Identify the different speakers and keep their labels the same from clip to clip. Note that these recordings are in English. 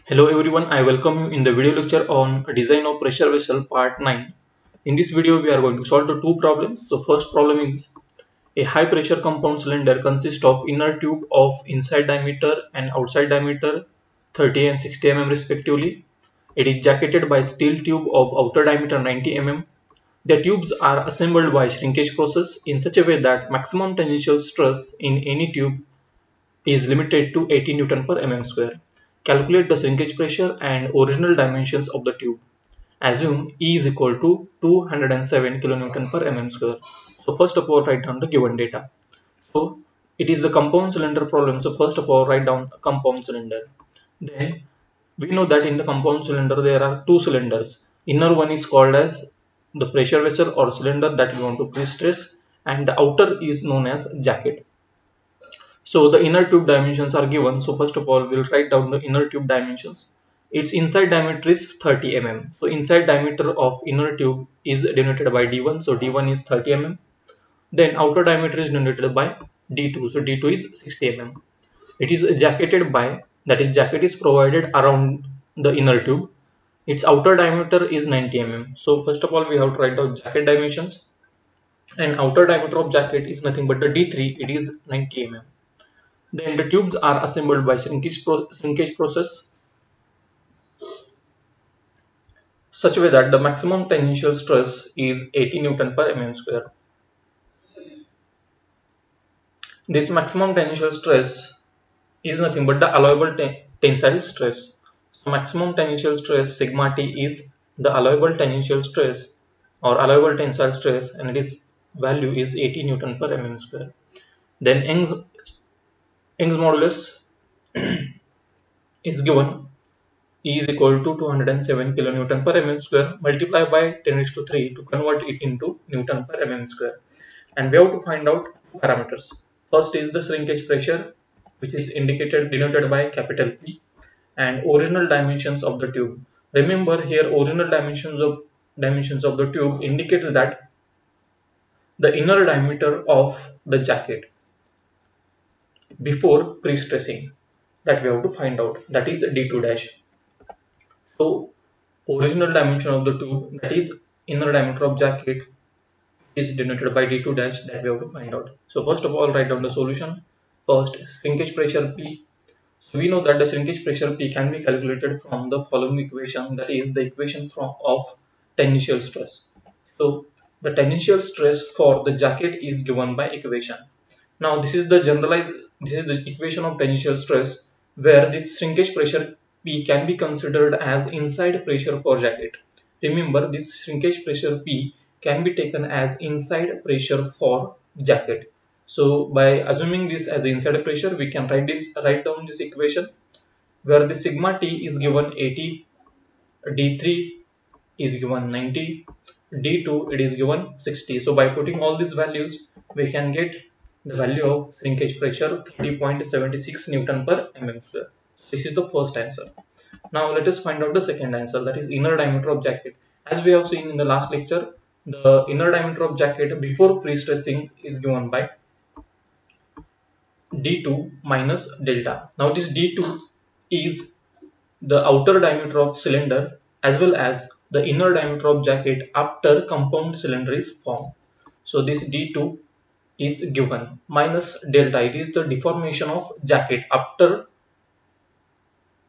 Speaker 1: Hello everyone, I welcome you in the video lecture on design of pressure vessel part 9. In this video we are going to solve the two problems. So first problem is a high pressure compound cylinder consists of inner tube of inside diameter and outside diameter 30 and 60 mm respectively. It is jacketed by steel tube of outer diameter 90 mm. The tubes are assembled by shrinkage process in such a way that maximum tensile stress in any tube is limited to 80 Newton per mm square. Calculate the shrinkage pressure and original dimensions of the tube. Assume E is equal to 207 kN per mm square. So first of all write down the given data. So it is the compound cylinder problem. So first of all write down a compound cylinder. Then we know that in the compound cylinder there are two cylinders. Inner one is called as the pressure vessel or cylinder that we want to pre-stress, and the outer is known as jacket. So the inner tube dimensions are given. So first of all, we'll write down the inner tube dimensions. Its inside diameter is 30 mm. So inside diameter of inner tube is denoted by D1. So D1 is 30 mm. Then outer diameter is denoted by D2. So D2 is 60 mm. It is jacketed by, that is jacket is provided around the inner tube. Its outer diameter is 90 mm. So first of all, we have to write down jacket dimensions. And outer diameter of jacket is nothing but the D3. It is 90 mm. Then the tubes are assembled by shrinkage process such a way that the maximum tensile stress is 80 Newton per mm square. This maximum tensile stress is nothing but the allowable tensile stress. So maximum tensile stress sigma T is the allowable tensile stress or allowable tensile stress, and its value is 80 Newton per mm square. Then Young's modulus is given E is equal to 207 kilonewton per mm square multiplied by 10 raised to 3 to convert it into Newton per mm square. And we have to find out two parameters. First is the shrinkage pressure, which is indicated denoted by capital P, and original dimensions of the tube. Remember here original dimensions of the tube indicates that the inner diameter of the jacket before pre-stressing, that we have to find out, that is D2 dash. So original dimension of the tube, that is inner diameter of jacket, is denoted by D2 dash, that we have to find out. So first of all write down the solution. First, shrinkage pressure P. So we know that the shrinkage pressure P can be calculated from the following equation, that is the equation of tensile stress. So the tensile stress for the jacket is given by equation. Now this is the equation of tensile stress, where this shrinkage pressure P can be considered as inside pressure for jacket. Remember, this shrinkage pressure P can be taken as inside pressure for jacket. So by assuming this as inside pressure, we can write down this equation, where the sigma T is given 80, D3 is given 90, D2 it is given 60. So by putting all these values, we can get the value of shrinkage pressure 30.76 Newton per mm square. This is the first answer. Now let us find out the second answer, that is inner diameter of jacket. As we have seen in the last lecture, the inner diameter of jacket before pre-stressing is given by D2 minus delta. Now this D2 is the outer diameter of cylinder as well as the inner diameter of jacket after compound cylinder is formed. So this D2 is given minus delta. It is the deformation of jacket after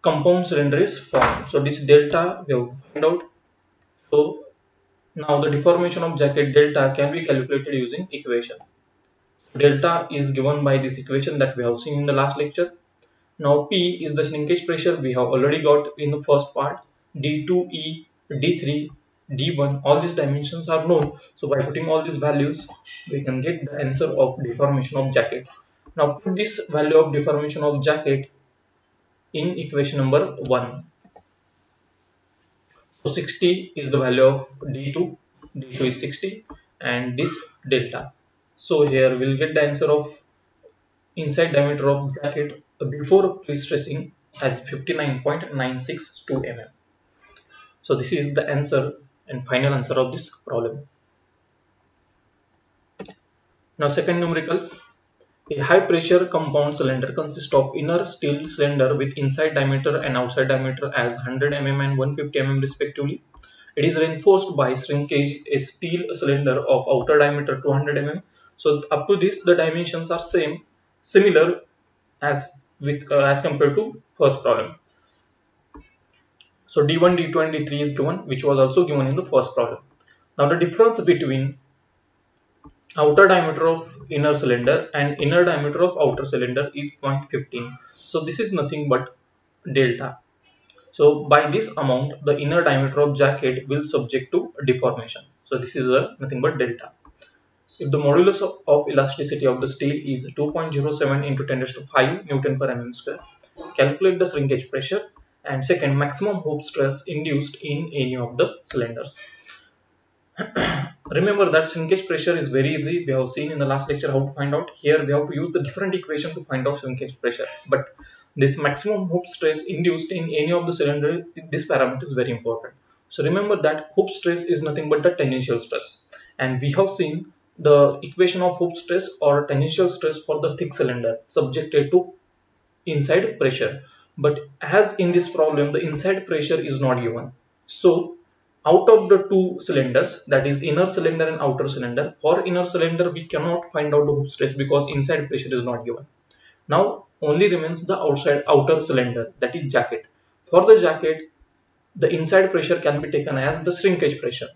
Speaker 1: compound cylinder is formed. So this delta we have to find out. So now the deformation of jacket delta can be calculated using equation. Delta is given by this equation that we have seen in the last lecture. Now P is the shrinkage pressure we have already got in the first part. D2E, D3, D1, all these dimensions are known. So by putting all these values, we can get the answer of deformation of jacket. Now put this value of deformation of jacket in equation number 1. So 60 is the value of D2, D2 is 60, and this delta. So here we'll get the answer of inside diameter of jacket before pre-stressing as 59.962 mm. So this is the answer and final answer of this problem. Now second numerical, A high pressure compound cylinder consists of inner steel cylinder with inside diameter and outside diameter as 100 mm and 150 mm respectively. It is reinforced by shrinkage a steel cylinder of outer diameter 200 mm. So up to this the dimensions are similar as compared to first problem. So D1, D2 and D3 is given, which was also given in the first problem. Now the difference between outer diameter of inner cylinder and inner diameter of outer cylinder is 0.15. So this is nothing but delta. So by this amount, the inner diameter of jacket will subject to deformation. So this is nothing but delta. If the modulus of elasticity of the steel is 2.07 into 10 raised to 5 Newton per mm square, calculate the shrinkage pressure, and second, maximum hoop stress induced in any of the cylinders. Remember that shrinkage pressure is very easy. We have seen in the last lecture how to find out. Here we have to use the different equation to find out shrinkage pressure. But this maximum hoop stress induced in any of the cylinder, this parameter is very important. So remember that hoop stress is nothing but the tangential stress. And we have seen the equation of hoop stress or tangential stress for the thick cylinder subjected to inside pressure. But as in this problem, the inside pressure is not given. So out of the two cylinders, that is inner cylinder and outer cylinder, for inner cylinder we cannot find out the hoop stress because inside pressure is not given. Now only remains the outer cylinder, that is jacket. For the jacket, the inside pressure can be taken as the shrinkage pressure,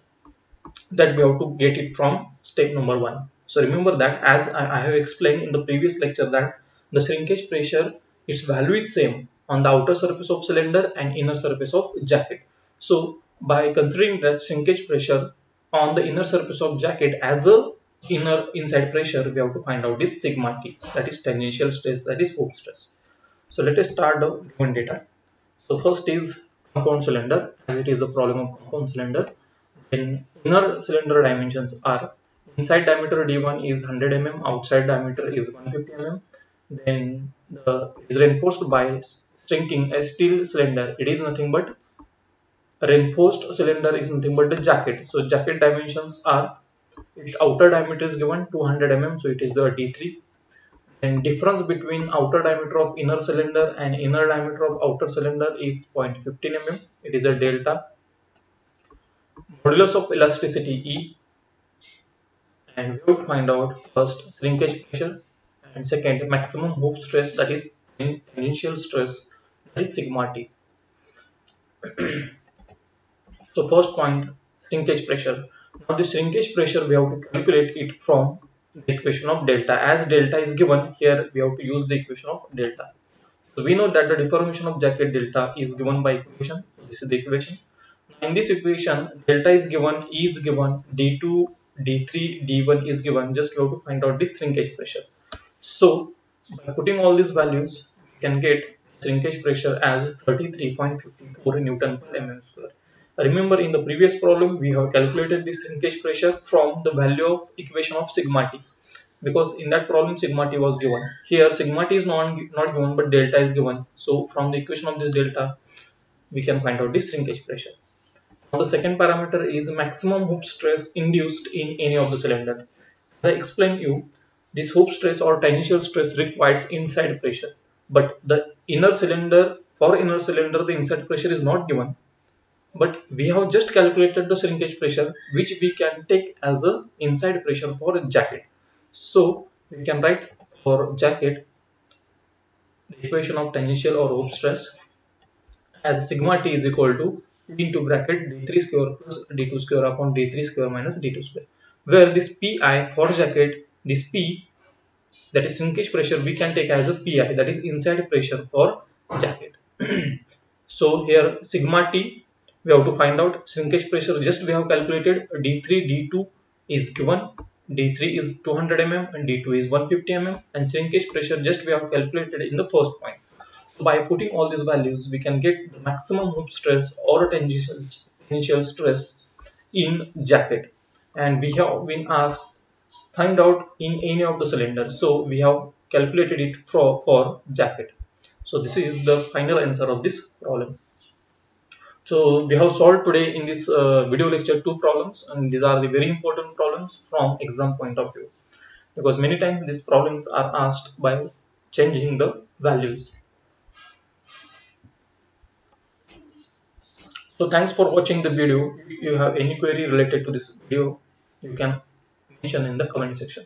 Speaker 1: that we have to get it from step number 1. So remember that as I have explained in the previous lecture that the shrinkage pressure, its value is same on the outer surface of cylinder and inner surface of jacket. So by considering that shrinkage pressure on the inner surface of jacket as a inside pressure, we have to find out this sigma t, that is tangential stress, that is hoop stress. So let us start the given data. So first is compound cylinder, as it is a problem of compound cylinder. Then inner cylinder dimensions are inside diameter D1 is 100 mm, outside diameter is 150 mm. Then is reinforced by shrinking a steel cylinder. It is nothing but reinforced cylinder is nothing but the jacket. So jacket dimensions are its outer diameter is given 200 mm, so it is the D3. And difference between outer diameter of inner cylinder and inner diameter of outer cylinder is 0.15 mm. It is a delta. Modulus of elasticity E, and we would find out first shrinkage pressure and second maximum hoop stress, that is tangential stress, that is sigma t. So first point, shrinkage pressure. Now the shrinkage pressure we have to calculate it from the equation of delta. As delta is given here, we have to use the equation of delta. So we know that the deformation of jacket delta is given by equation. This is the equation. In this equation, delta is given, E is given, D2, D3, D1 is given. Just we have to find out this shrinkage pressure. So by putting all these values, we can get shrinkage pressure as 33.54 Newton per mm square. Remember in the previous problem, we have calculated this shrinkage pressure from the value of equation of sigma t, because in that problem sigma t was given. Here sigma t is not given but delta is given. So from the equation of this delta, we can find out this shrinkage pressure. Now the second parameter is maximum hoop stress induced in any of the cylinder. As I explained you, this hoop stress or tangential stress requires inside pressure, but the inner cylinder, for inner cylinder the inside pressure is not given, but we have just calculated the shrinkage pressure which we can take as a inside pressure for a jacket. So we can write for jacket the equation of tangential or hoop stress as sigma t is equal to P into bracket d3 square plus d2 square upon d3 square minus d2 square, where this pi for jacket, this p, that is shrinkage pressure, we can take as a pi, that is inside pressure for jacket. So here sigma t we have to find out. Shrinkage pressure just we have calculated, d3 d2 is given, d3 is 200 mm and d2 is 150 mm, and shrinkage pressure just we have calculated in the first point. So by putting all these values, we can get the maximum hoop stress or tangential stress in jacket. And we have been asked find out in any of the cylinders. So we have calculated it for jacket. So this is the final answer of this problem. So we have solved today in this video lecture two problems, and these are the very important problems from exam point of view. because many times these problems are asked by changing the values. So thanks for watching the video. If you have any query related to this video, you can mention in the comment section.